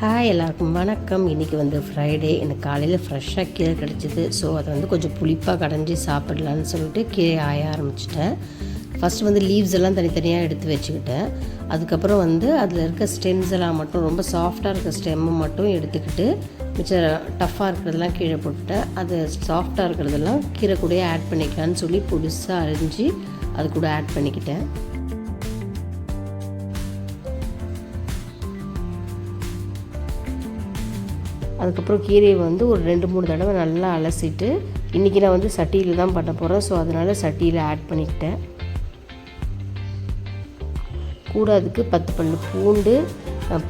Hi எல்லாருக்கும் வணக்கம். இன்றைக்கி வந்து ஃப்ரைடே. எனக்கு காலையில் ஃப்ரெஷ்ஷாக கீரை கிடச்சிது. ஸோ அதை வந்து கொஞ்சம் புளிப்பாக கடைஞ்சி சாப்பிடலான்னு சொல்லிட்டு கீரை ஆய ஆரம்பிச்சிட்டேன். ஃபஸ்ட்டு வந்து லீவ்ஸ் எல்லாம் தனித்தனியாக எடுத்து வச்சுக்கிட்டேன். அதுக்கப்புறம் வந்து அதில் இருக்க ஸ்டெம்ஸ் எல்லாம் மட்டும் ரொம்ப சாஃப்டாக இருக்க ஸ்டெம்மை மட்டும் எடுத்துக்கிட்டு மிச்சம் டஃப்பாக இருக்கிறதெல்லாம் கீழே போட்டுட்டேன். அது சாஃப்டாக இருக்கிறதெல்லாம் கீரை கூடயே ஆட் பண்ணிக்கலான்னு சொல்லி புதுசாக அரிஞ்சு அது கூட ஆட் பண்ணிக்கிட்டேன். அதுக்கப்புறம் கீரையை வந்து ஒரு 2-3 தடவை நல்லா அலசிட்டு, இன்றைக்கி நான் வந்து சட்டியில் தான் பண்ண போகிறேன். ஸோ அதனால் சட்டியில் ஆட் பண்ணிக்கிட்டேன். கூட அதுக்கு 10 பல் பூண்டு,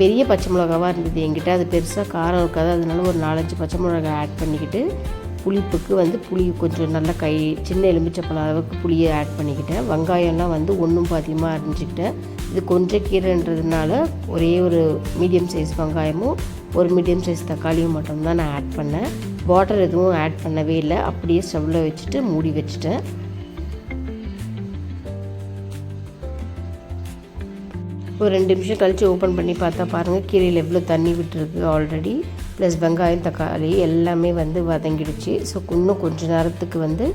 பெரிய பச்சை மிளகாவாக இருந்தது என்கிட்ட. அது பெருசாக காரம் இருக்காது, அதனால ஒரு 4-5 பச்சை மிளகாய் ஆட் பண்ணிக்கிட்டு, புளிப்புக்கு வந்து புளி கொஞ்சம் நல்லா சின்ன எலுமிச்சப்பழம் அளவுக்கு புளியை ஆட் பண்ணிக்கிட்டேன். வெங்காயம்லாம் வந்து ஒன்றும் பாதியமாக அரிஞ்சிக்கிட்டேன். இது கொஞ்சம் கீரைன்றதுனால ஒரே ஒரு மீடியம் சைஸ் வெங்காயமும் ஒரு மீடியம் சைஸ் தக்காளியும் மட்டும்தான் நான் ஆட் பண்ணேன். வாட்டர் எதுவும் ஆட் பண்ணவே இல்லை. அப்படியே ஸ்டவ்வில் வச்சுட்டு மூடி வச்சுட்டேன். ஒரு 2 நிமிஷம் கழித்து ஓப்பன் பண்ணி பார்த்தா பாருங்கள், கீரையில் எவ்வளோ தண்ணி விட்டுருக்கு ஆல்ரெடி. ப்ளஸ் வெங்காயம் தக்காளி எல்லாமே வந்து வதங்கிடுச்சு. ஸோ இன்னும் கொஞ்சம் நேரத்துக்கு வந்து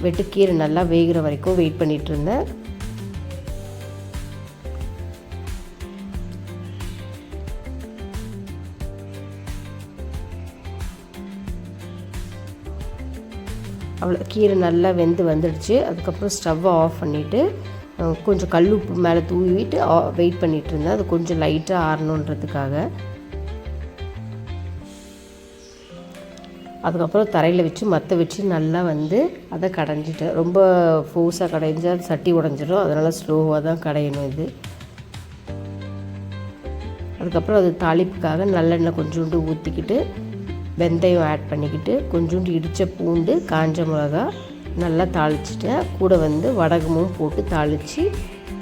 வெட்டுக்கீரை நல்லா வேகிற வரைக்கும் வெயிட் பண்ணிகிட்டு இருந்தேன். அவ்வளோ கீரை நல்லா வெந்து வந்துடுச்சு. அதுக்கப்புறம் ஸ்டவ்வை ஆஃப் பண்ணிவிட்டு கொஞ்சம் கல் உப்பு மேலே தூவிட்டு வெயிட் பண்ணிகிட்டு இருந்தேன். அது கொஞ்சம் லைட்டாக ஆறணுன்றதுக்காக. அதுக்கப்புறம் தரையில் வச்சு மற்ற வச்சு நல்லா வந்து அதை கடைஞ்சிட்டேன். ரொம்ப ஃபோர்ஸாக கடைஞ்சால் சட்டி உடஞ்சிடும், அதனால் ஸ்லோவாக தான் கடையணும் இது. அதுக்கப்புறம் அது தாளிப்புக்காக நல்லெண்ணெய் கொஞ்சோண்டு ஊற்றிக்கிட்டு வெந்தயம் ஆட் பண்ணிக்கிட்டு கொஞ்சோண்டு இடித்த பூண்டு, காஞ்ச மிளகா நல்லா தாளிச்சிட்டேன். கூட வந்து வடகமும் போட்டு தாளித்து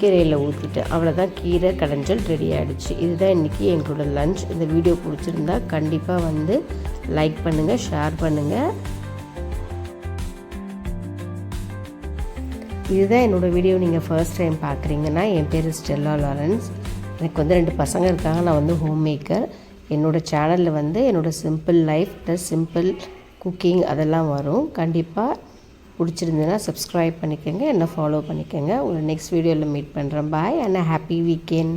கீரையில் ஊற்றிட்டேன். அவ்வளோதான், கீரை கடைஞ்சல் ரெடி ஆகிடுச்சு. இதுதான் இன்றைக்கி எங்களோட லஞ்ச். இந்த வீடியோ பிடிச்சிருந்தா கண்டிப்பாக வந்து லைக் பண்ணுங்கள், ஷேர் பண்ணுங்கள். இதுதான் என்னோடய வீடியோ நீங்கள் ஃபர்ஸ்ட் டைம் பார்க்குறீங்கன்னா, என் பேர் ஸ்டெல்லா லாரன்ஸ். எனக்கு வந்து 2 பசங்க இருக்காங்க. நான் வந்து ஹோம் மேக்கர். என்னோடய சேனலில் வந்து என்னோடய simple life plus symbol cooking அதெல்லாம் வரும். கண்டிப்பாக பிடிச்சிருந்ததுன்னா சப்ஸ்கிரைப் பண்ணிக்கோங்க, என்னை ஃபாலோ பண்ணிக்கோங்க. உங்களை நெக்ஸ்ட் வீடியோவில் மீட் பண்ணுறேன். பாய் அண்ட் ஹாப்பி வீக்கெண்ட்.